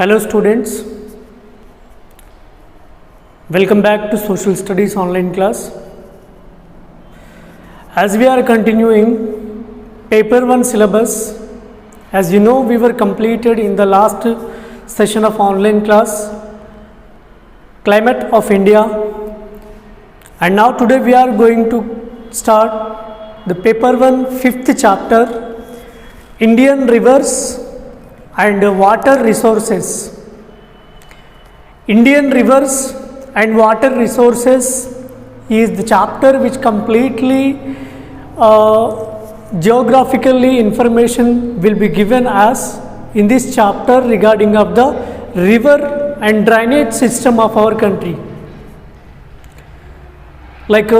Hello students, welcome back to Social Studies online class. As we are continuing paper 1 syllabus, as you know we were completed in the last session of online class Climate of India, and now today we are going to start the paper 1 5th chapter Indian rivers and water resources. Indian rivers and water resources is the chapter which completely geographically information will be given as in this chapter regarding of the river and drainage system of our country. Like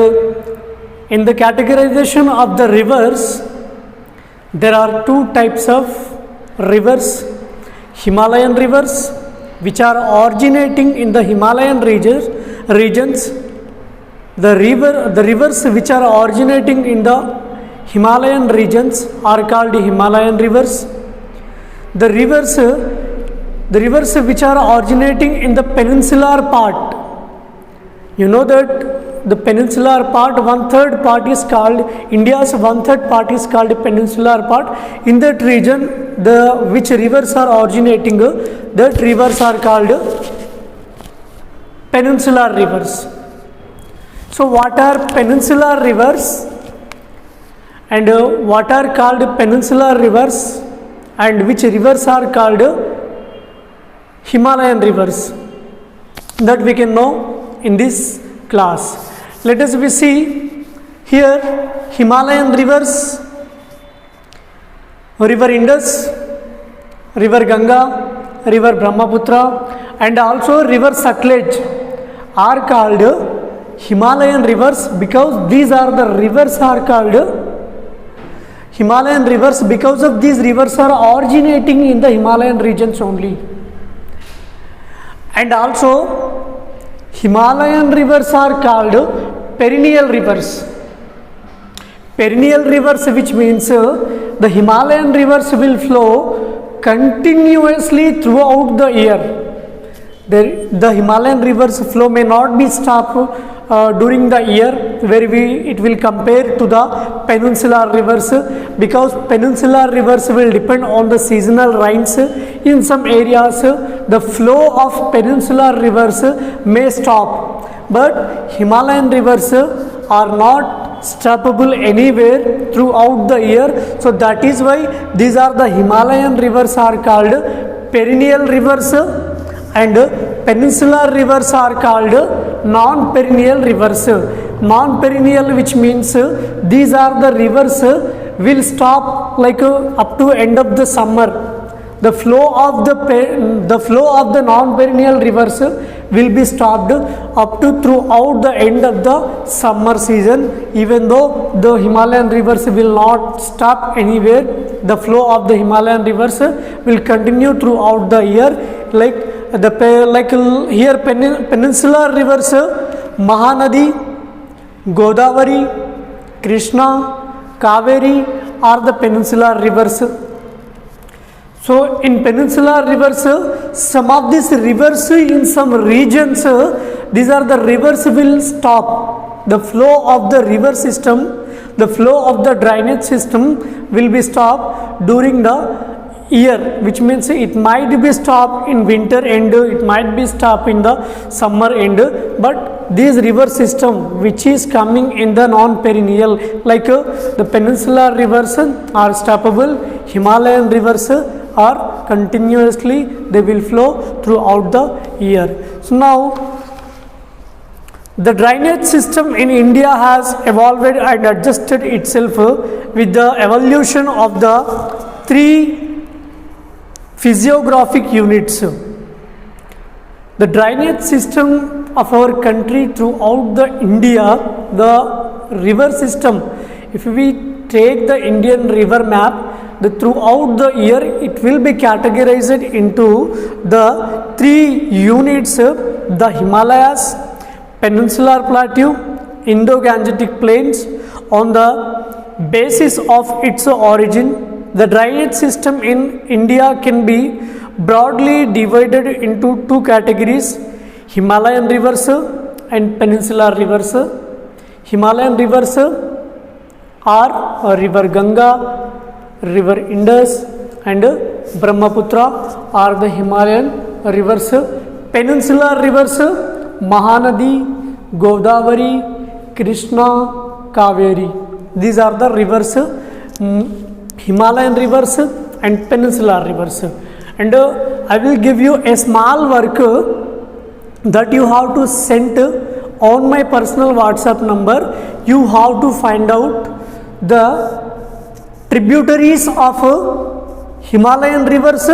in the categorization of the rivers, there are two types of rivers: Himalayan rivers, which are originating in the Himalayan regions. The rivers which are originating in the Himalayan regions are called Himalayan rivers. The rivers which are originating in the peninsular part, you know that the peninsular part, 1/3 part is called India's 1/3 part is called peninsular part. In that region, which rivers are originating, that rivers are called peninsular rivers. So what are peninsular rivers and what are called peninsular rivers, and which rivers are called Himalayan rivers, that we can know in this class. Let us see here Himalayan rivers: River Indus, River Ganga, River Brahmaputra, and also River Sutlej are called Himalayan rivers because these are the rivers are called Himalayan rivers because of these rivers are originating in the Himalayan regions only. And also Himalayan rivers are called perennial rivers. Perennial rivers, which means the Himalayan rivers will flow continuously throughout the year. The Himalayan rivers flow may not be stopped during the year, where it will compare to the peninsular rivers, because peninsular rivers will depend on the seasonal rains. In some areas the flow of peninsular rivers may stop, but Himalayan rivers are not stoppable anywhere throughout the year. So that is why these are the Himalayan rivers are called perennial rivers, and peninsular rivers are called non-perennial rivers. Non-perennial, which means these are the rivers will stop like up to end of the summer. The flow of the non-perennial rivers will be stopped up to throughout the end of the summer season. Even though the Himalayan rivers will not stop anywhere, the flow of the Himalayan rivers will continue throughout the year. Like here peninsular rivers: Mahanadi, Godavari, Krishna, Kaveri are the peninsular rivers. So in peninsular rivers, some of these rivers in some regions, these are the rivers will stop. The flow of the river system, the flow of the drainage system will be stopped during the year, which means it might be stopped in winter end, it might be stopped in the summer end. But this river system which is coming in the non-perennial, like the peninsular rivers are stoppable, Himalayan rivers are continuously, they will flow throughout the year. So now the drainage system in India has evolved and adjusted itself with the evolution of the three physiographic units. The drainage system of our country throughout the India, the river system, if we take the Indian river map, throughout the year it will be categorized into the three units: the Himalayas, Peninsular Plateau, Indo-Gangetic Plains. On the basis of its origin, the drainage system in India can be broadly divided into two categories: Himalayan rivers and peninsular rivers. Himalayan rivers are River Ganga, River Indus and Brahmaputra are the Himalayan rivers. Peninsular rivers Mahanadi, Godavari, Krishna, Kaveri. These are the rivers, Himalayan rivers and peninsular rivers. And I will give you a small work that you have to send on my personal WhatsApp number. You have to find out the tributaries of Himalayan rivers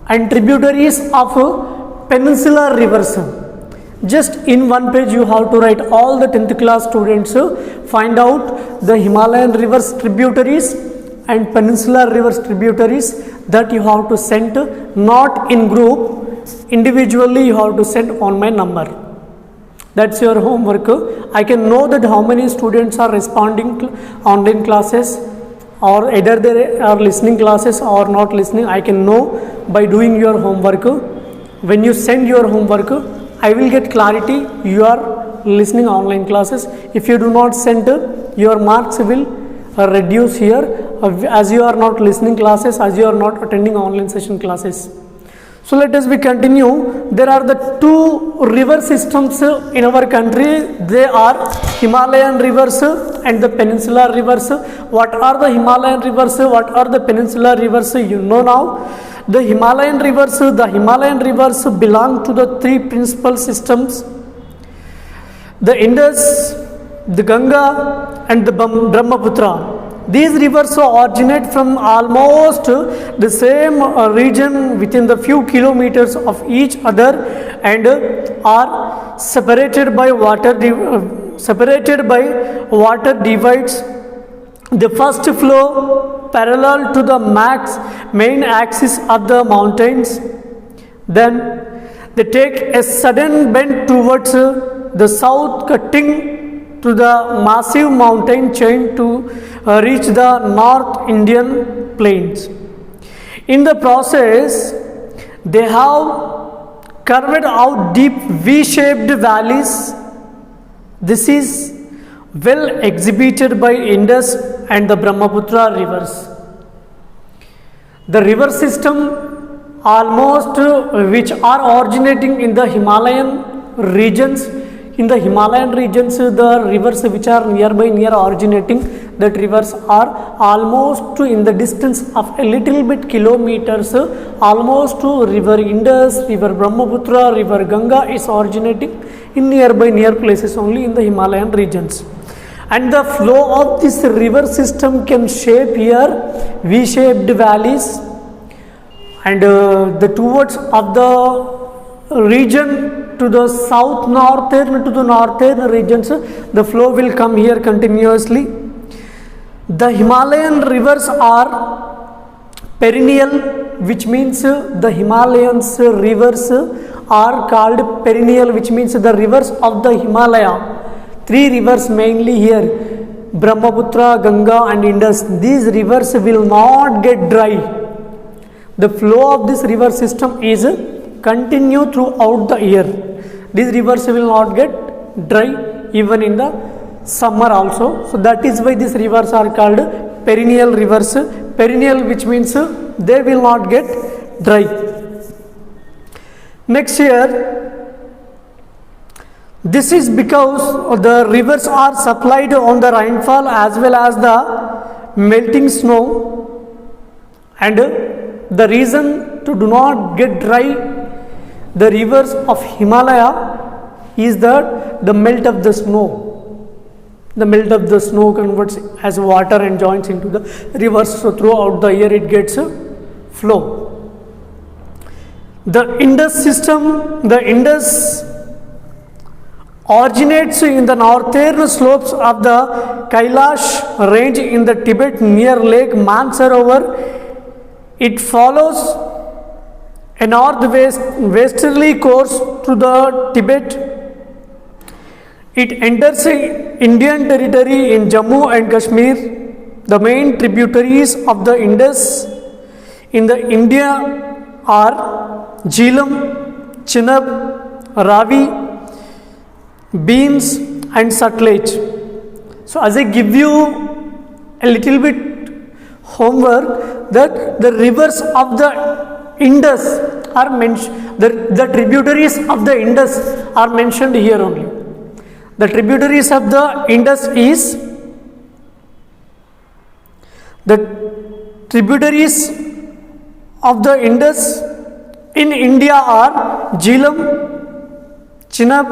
and tributaries of peninsular rivers. Just in one page you have to write. All the 10th class students find out the Himalayan rivers tributaries and peninsular rivers tributaries, that you have to send, not in group, individually you have to send on my number. That's your homework. I can know that how many students are responding to online classes, or either they are listening classes or not listening. I can know by doing your homework. When you send your homework, I will get clarity you are listening online classes. If you do not send, your marks will reduce here, as you are not listening classes, as you are not attending online session classes. So let us continue. There are the two river systems in our country. They are Himalayan rivers and the peninsular rivers. What are the Himalayan rivers? What are the peninsular rivers? You know now. The Himalayan rivers belong to the three principal systems: the Indus, the Ganga and the Brahmaputra. These rivers originate from almost the same region within the few kilometers of each other, and are separated by water divides. The first flow parallel to the main axis of the mountains. Then they take a sudden bend towards the south, cutting to the massive mountain chain to reach the North Indian plains. In the process, they have carved out deep V-shaped valleys. This is well exhibited by Indus and the Brahmaputra rivers. The river system almost which are originating in the Himalayan regions. In the Himalayan regions, the rivers which are nearby originating, that rivers are almost in the distance of a little bit kilometers, almost to River Indus, River Brahmaputra, River Ganga is originating in near places only in the Himalayan regions. And the flow of this river system can shape here V-shaped valleys, and the towards of the region to the northern regions, the flow will come here continuously. The Himalayan rivers are perennial, which means the Himalayan rivers are called perennial, which means the rivers of the Himalaya. Three rivers mainly here, Brahmaputra, Ganga and Indus. These rivers will not get dry. The flow of this river system is continue throughout the year. These rivers will not get dry even in the summer also. So that is why these rivers are called perennial rivers. Perennial, which means they will not get dry. Next here, this is because the rivers are supplied on the rainfall as well as the melting snow, and the reason to do not get dry the rivers of Himalaya is that the melt of the snow. The melt of the snow converts as water and joins into the rivers, so throughout the year it gets flow. The Indus system, the Indus originates in the northern slopes of the Kailash range in the Tibet near Lake Mansarovar. It follows a northwesterly course to the Tibet. It enters Indian territory in Jammu and Kashmir. The main tributaries of the Indus in the India are Jhelum, Chenab, Ravi, Beans and Sutlej. So as I give you a little bit homework, that the rivers of the Indus are mentioned, the tributaries of the Indus are mentioned here only. The tributaries of the Indus is, the tributaries of the Indus in India are Jhelum, Chenab,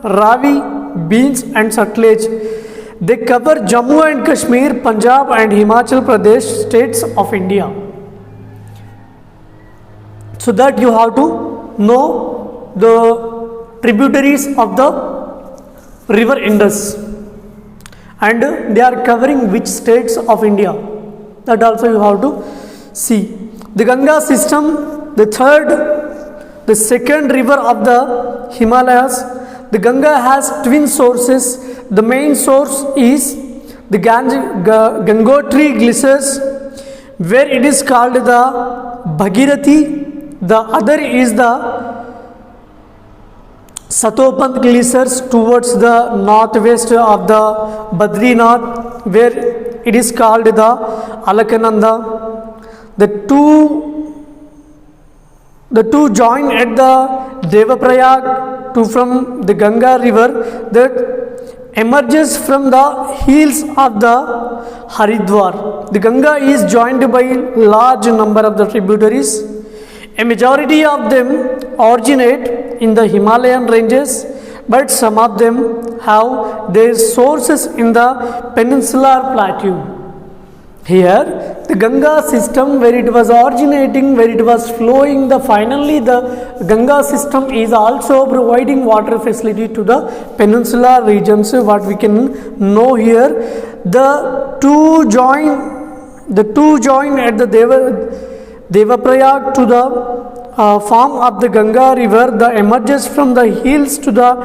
Ravi, Beans and Sutlej. They cover Jammu and Kashmir, Punjab and Himachal Pradesh states of India. So that you have to know the tributaries of the river Indus, and they are covering which states of India. That also you have to see. The Ganga system, the second river of the Himalayas. The Ganga has twin sources. The main source is the Gangotri glaciers, where it is called the Bhagirathi. The other is the Satopant glaciers towards the northwest of the Badrinath, where it is called the Alakananda. The two join at the Devaprayag from the Ganga river that emerges from the hills of the Haridwar. The Ganga is joined by large number of the tributaries. A majority of them originate in the Himalayan ranges, but some of them have their sources in the peninsular plateau. Here, the Ganga system, where it was originating, where it was flowing, finally the Ganga system is also providing water facility to the peninsular regions. What we can know here, the two join at the Devaprayag to the form of the Ganga river. The emerges from the hills to the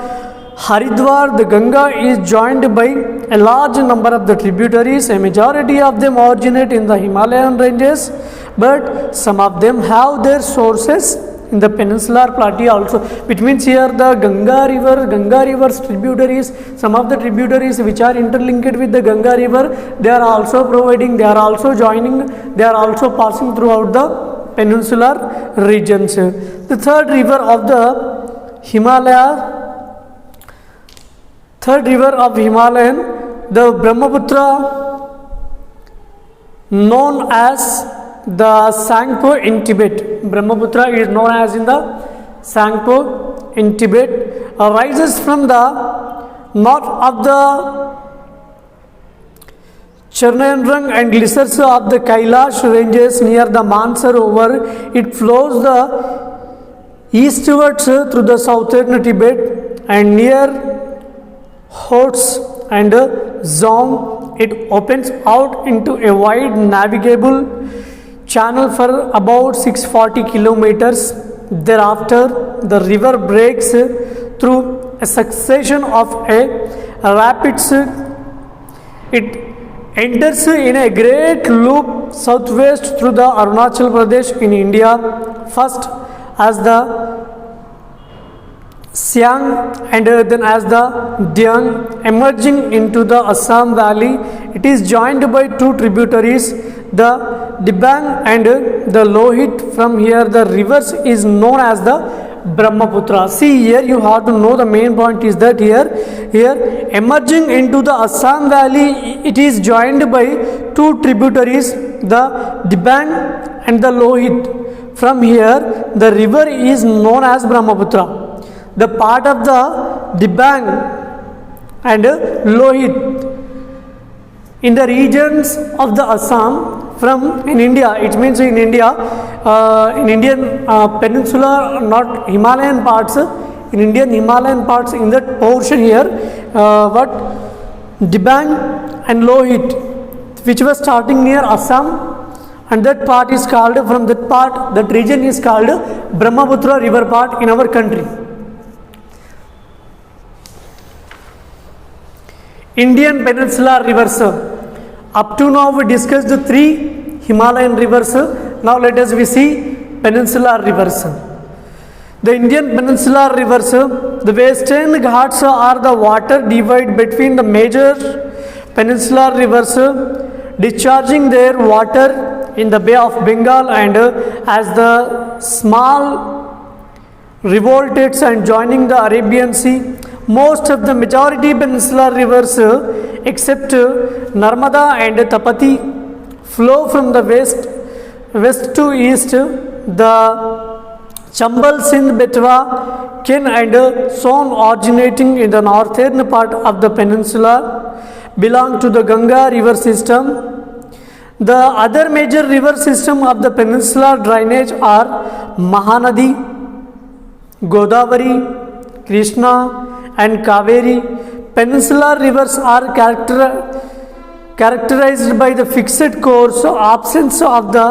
Haridwar. The Ganga is joined by a large number of the tributaries. A majority of them originate in the Himalayan ranges, but some of them have their sources in the peninsular plateau also, which means here the Ganga river's tributaries, some of the tributaries which are interlinked with the Ganga river, they are also providing, they are also joining, they are also passing throughout the peninsular regions. The third river of the Himalayan, the Brahmaputra, known as the Sangpo in Tibet. Brahmaputra is known as in the Sangpo in Tibet, arises from the north of the Chernarang and glaciers of the Kailash ranges near the Mansarovar. It flows the eastwards through the southern Tibet and near Hots and Zong. It opens out into a wide navigable channel for about 640 kilometers. Thereafter, the river breaks through a succession of rapids. It enters in a great loop southwest through the Arunachal Pradesh in India, first as the Siang and then as the Diang, emerging into the Assam Valley. It is joined by two tributaries, the Dibang and the Lohit. From here the rivers is known as the Brahmaputra. See here, you have to know the main point is that here emerging into the Assam Valley, it is joined by two tributaries, the Dibang and the Lohit. From here the river is known as Brahmaputra. The part of the Dibang and Lohit in the regions of the Assam from in India, it means in India, in Indian peninsula, not Himalayan parts, in Indian Himalayan parts, in that portion here, what Dibang and Lohit, which was starting near Assam, and that part is called, from that part, that region is called Brahmaputra river part in our country. Indian peninsular rivers. Up to now we discussed the three Himalayan rivers. Now let us we see peninsular rivers. The Indian peninsular rivers, the Western Ghats are the water divide between the major peninsular rivers, discharging their water in the Bay of Bengal, and as the small revoltates and joining the Arabian Sea. Most of the majority peninsular rivers except Narmada and Tapati flow from the west to east. The Chambal, Sindh, Betwa, Ken and Son originating in the northern part of the peninsula belong to the Ganga river system. The other major river system of the peninsular drainage are Mahanadi, Godavari, Krishna and Kaveri. Peninsular rivers are characterized by the fixed course, absence of the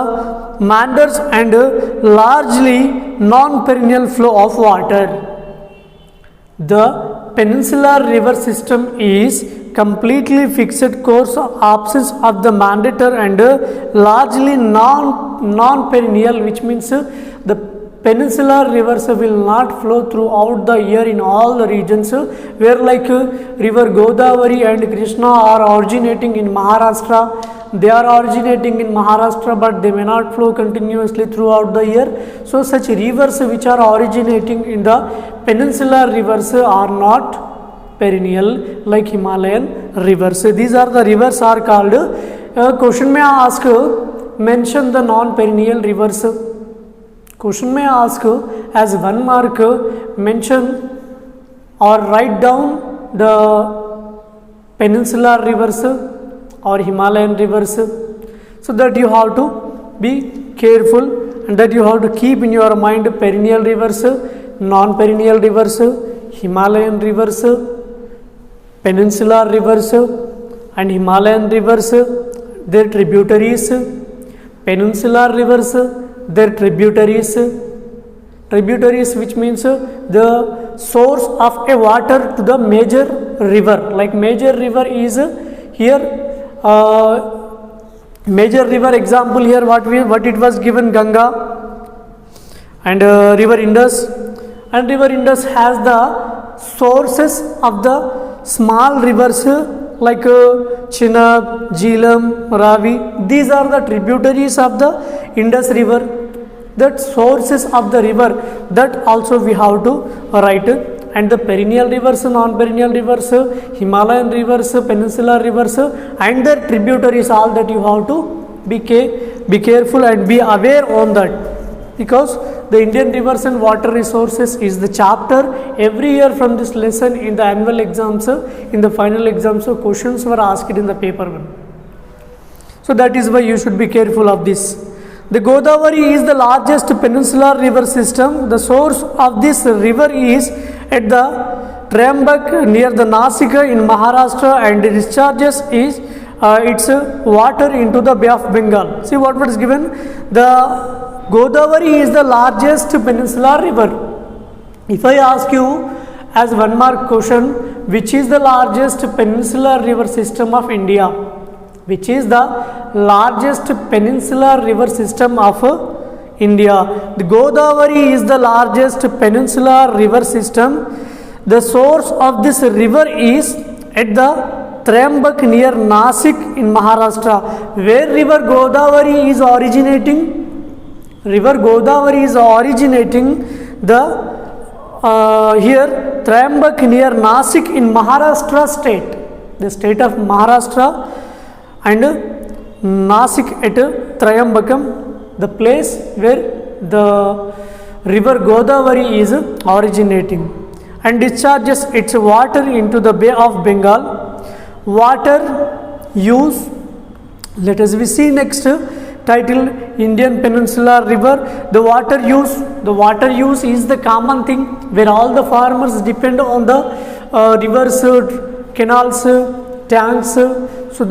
meanders and largely non-perennial flow of water. The peninsular river system is completely fixed course, absence of the meander and largely non-perennial, which means the peninsular rivers will not flow throughout the year in all the regions, where like river Godavari and Krishna are originating in Maharashtra. They are originating in Maharashtra, but they may not flow continuously throughout the year. So such rivers which are originating in the peninsular rivers are not perennial like Himalayan rivers. These are the rivers are called. Question may ask, mention the non-perennial rivers. Question may ask as 1 mark, mention or write down the peninsular rivers or Himalayan rivers, so that you have to be careful and that you have to keep in your mind perennial rivers, non-perennial rivers, Himalayan rivers, peninsular rivers and Himalayan rivers, their tributaries, peninsular rivers, their tributaries, which means the source of a water to the major river. Like major river is here, major river example here what it was given, Ganga and river Indus, and river Indus has the sources of the small rivers like Chenab, Jhelum, Ravi. These are the tributaries of the Indus river. That sources of the river, that also we have to write. And the perennial rivers, non-perennial rivers, Himalayan rivers, peninsular rivers and their tributaries, all that you have to be careful and be aware on that, because the Indian rivers and water resources is the chapter every year from this lesson in the annual exams, in the final exams, so questions were asked in the paper 1. So that is why you should be careful of this. The Godavari is the largest peninsular river system. The source of this river is at the Triambak near the Nasik in Maharashtra, and discharges is its water into the Bay of Bengal. See what was given? The Godavari is the largest peninsular river. If I ask you as 1 mark question, which is the largest peninsular river system of India? Which is the largest peninsular river system of India? The Godavari is the largest peninsular river system. The source of this river is at the Triambak near Nasik in Maharashtra. Where river Godavari is originating? River Godavari is originating the here Triambak near Nasik in Maharashtra state. The state of Maharashtra, and Nasik at Triambakam, the place where the river Godavari is originating, and discharges its water into the Bay of Bengal. Water use, let us we see next title, Indian Peninsular River. The water use is the common thing where all the farmers depend on the rivers, canals, tanks, so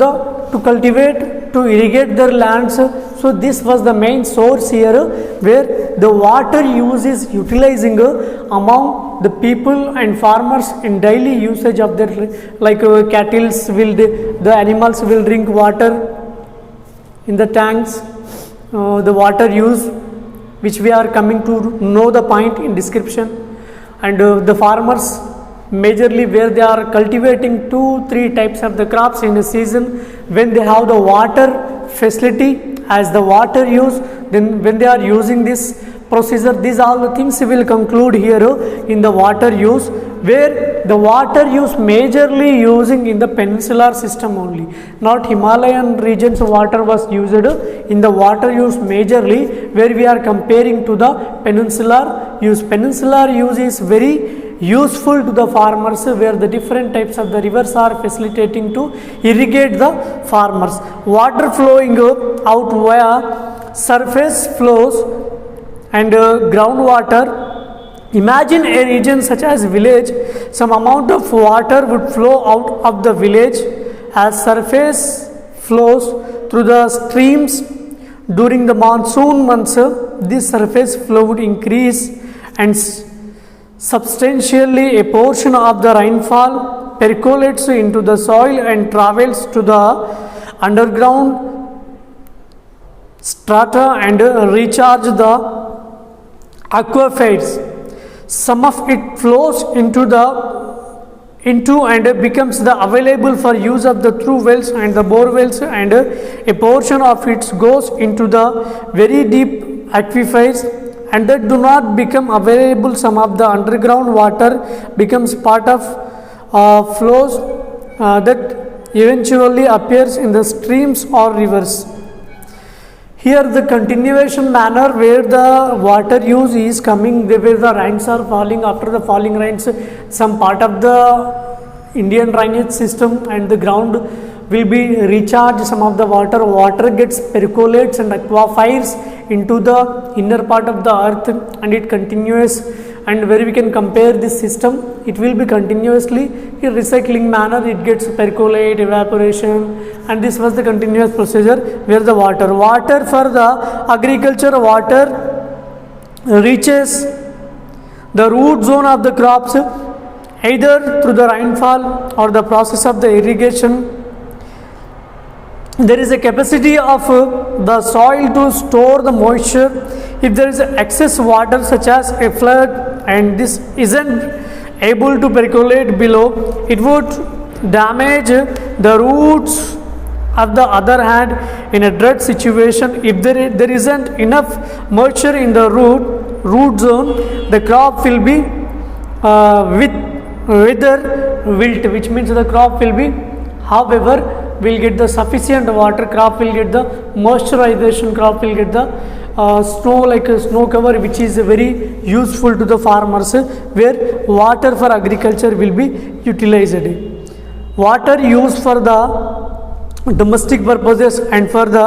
to cultivate, to irrigate their lands. So this was the main source here, where the water use is utilizing among the people and farmers in daily usage of their, like cattle will, the animals will drink water in the tanks, the water use which we are coming to know the point in description. And the farmers majorly where they are cultivating 2-3 types of the crops in a season, when they have the water facility as the water use, then when they are using this procedure, these all the things we will conclude here in the water use, where the water use majorly using in the peninsular system only, not Himalayan regions water was used in the water use majorly, where we are comparing to the peninsular use. Peninsular use is very useful to the farmers, where the different types of the rivers are facilitating to irrigate the farmers. Water flowing out via surface flows and groundwater. Imagine a region such as village, some amount of water would flow out of the village as surface flows through the streams. During the monsoon months, this surface flow would increase and substantially a portion of the rainfall percolates into the soil and travels to the underground strata and recharge the aquifers. Some of it flows into and becomes the available for use of the through wells and the bore wells, and a portion of it goes into the very deep aquifers and that do not become available. Some of the underground water becomes part of flows that eventually appears in the streams or rivers. Here the continuation manner where the water use is coming, where the rains are falling, after the falling rains some part of the Indian drainage system and the ground will be recharged, some of the water gets percolates and aquifers into the inner part of the earth, and it continues, and where we can compare this system, it will be continuously in recycling manner, it gets percolate, evaporation, and this was the continuous procedure where the water for the agriculture, water reaches the root zone of the crops either through the rainfall or the process of the irrigation. There is a capacity of the soil to store the moisture. If there is excess water such as a flood and this isn't able to percolate below, it would damage the roots. On the other hand, in a drought situation, if there isn't enough moisture in the root zone, the crop will be wither wilt, which means the crop will be, however, will get the sufficient water, crop will get the moisturization, crop will get the snow, like a snow cover, which is very useful to the farmers, where water for agriculture will be utilized. Water used for the domestic purposes and for the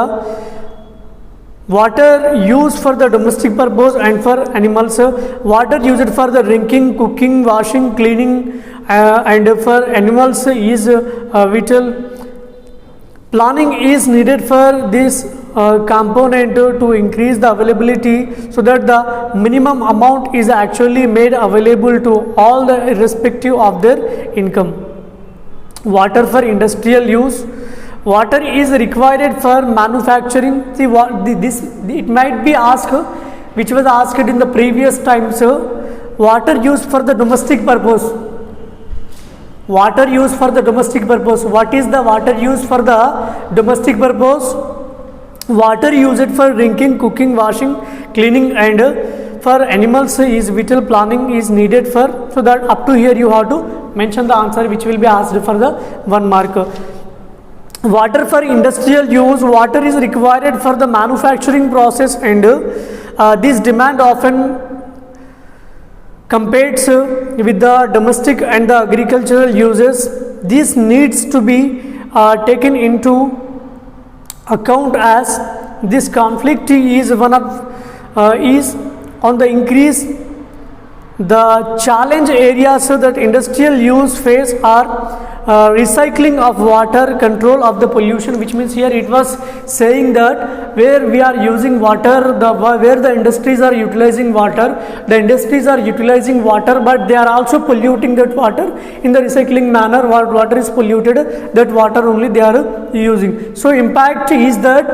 water used for the domestic purpose and for animals, water used for the drinking, cooking, washing, cleaning, and for animals is vital. Planning is needed for this component to increase the availability, so that the minimum amount is actually made available to all the irrespective of their income. Water for industrial use. Water is required for manufacturing. See, it might be asked, which was asked in the previous times, water used for the domestic purpose. Water used for the domestic purpose. What is the water used for the domestic purpose? Water used for drinking, cooking, washing, cleaning, and for animals is vital. Planning is needed for, so that up to here you have to mention the answer which will be asked for the 1 mark. Water for industrial use. Water is required for the manufacturing process, and this demand often competes with the domestic and the agricultural uses. This needs to be taken into account, as this conflict is is on the increase. The challenge areas that industrial use face are recycling of water, control of the pollution, which means here it was saying that where we are using water, where the industries are utilizing water, the industries are utilizing water, but they are also polluting that water in the recycling manner. What water is polluted, that water only they are using. So impact is that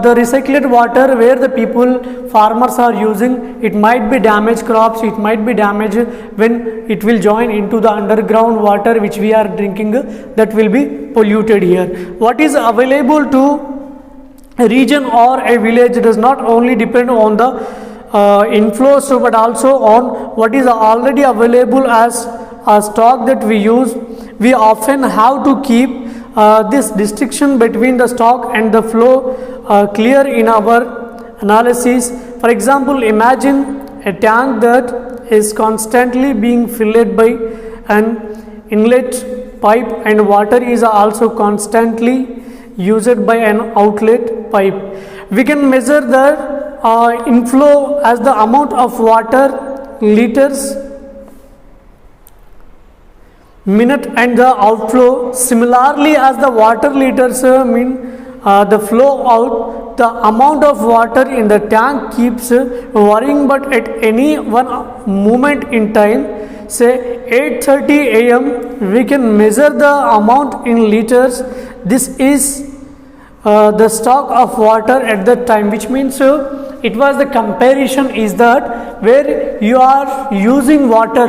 the recycled water where the people, farmers are using, it might be damage crops, it might be damage when it will join into the underground water which we are drinking, that will be polluted here. What is available to a region or a village does not only depend on the inflows, but also on what is already available as a stock that we use. We often have to keep this distinction between the stock and the flow clear in our analysis. For example, imagine a tank that is constantly being filled by an inlet pipe, and water is also constantly used by an outlet pipe. We can measure the inflow as the amount of water liters minute and the outflow similarly as the water liters the flow out. The amount of water in the tank keeps varying, but at any one moment in time, say 8:30 a.m., we can measure the amount in liters. This is the stock of water at that time, which means it was the comparison is that where you are using water,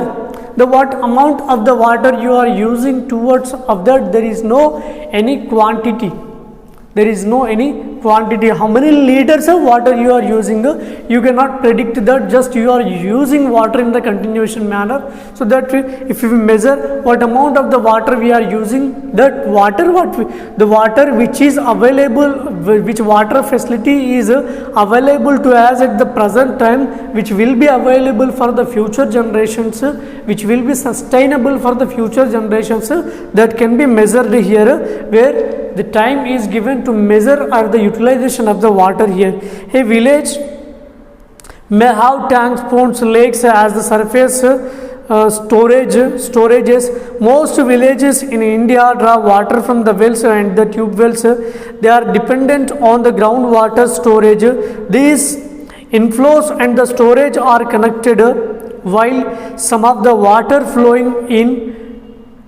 the what amount of the water you are using towards of that, there is no any quantity. There is no any quantity. How many liters of water you are using, you cannot predict that, just you are using water in the continuation manner. So that if we measure what amount of the water we are using, that water the water which is available, which water facility is available to us at the present time, which will be available for the future generations, which will be sustainable for the future generations, that can be measured here, where the time is given to measure or the utilization of the water here. A village may have tanks, ponds, lakes as the surface storages. Most villages in India draw water from the wells and the tube wells. They are dependent on the groundwater storage. These inflows and the storage are connected, while some of the water flowing in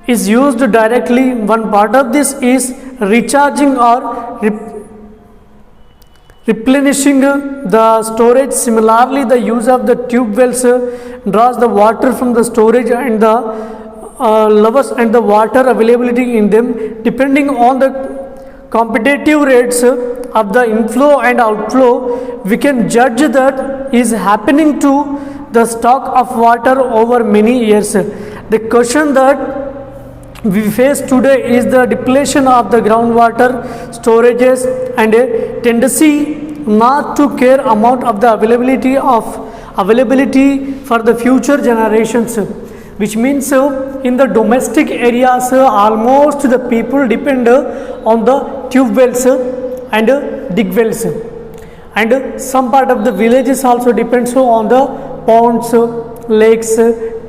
is used directly. One part of this is recharging or replenishing the storage. Similarly, the use of the tube wells draws the water from the storage and the levels and the water availability in them. Depending on the competitive rates of the inflow and outflow, we can judge that is happening to the stock of water over many years. The question that we face today is the depletion of the groundwater storages and a tendency not to care amount of the availability for the future generations, which means in the domestic areas almost the people depend on the tube wells and dig wells, and some part of the villages also depends on the ponds, lakes,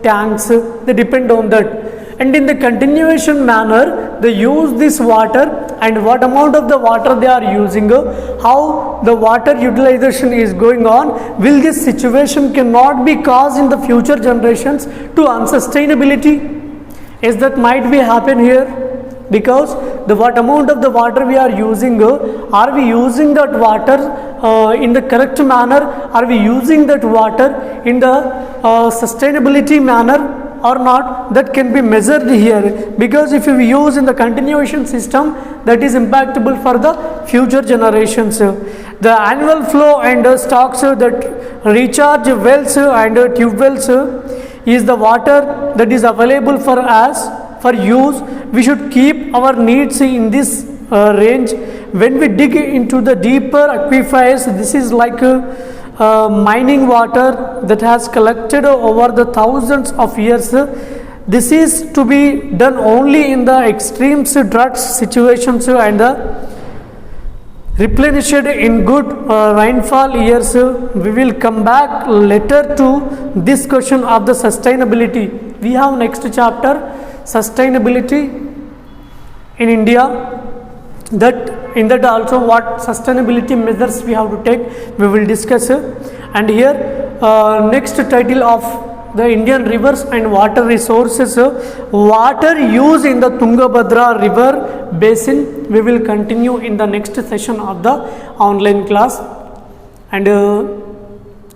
tanks, they depend on that. And in the continuation manner, they use this water, and what amount of the water they are using, how the water utilization is going on, will this situation cannot be caused in the future generations to unsustainability? Is that might be happen here? Because the what amount of the water we are using, are we using that water in the correct manner? Are we using that water in the sustainability manner or not? That can be measured here, because if we use in the continuation system, that is impactable for the future generations. The annual flow and stocks that recharge wells and tube wells is the water that is available for us for use. We should keep our needs in this range. When we dig into the deeper aquifers, this is like mining water that has collected over the thousands of years. This is to be done only in the extreme drought situations and replenished in good rainfall years. We will come back later to this question of the sustainability. We have next chapter, sustainability. in India, that in that also what sustainability measures we have to take, we will discuss. And here next title of the Indian rivers and water resources, water use in the Tungabhadra river basin, we will continue in the next session of the online class. And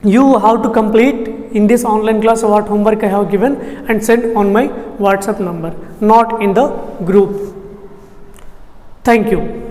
you have to complete in this online class what homework I have given and send on my WhatsApp number, not in the group. Thank you.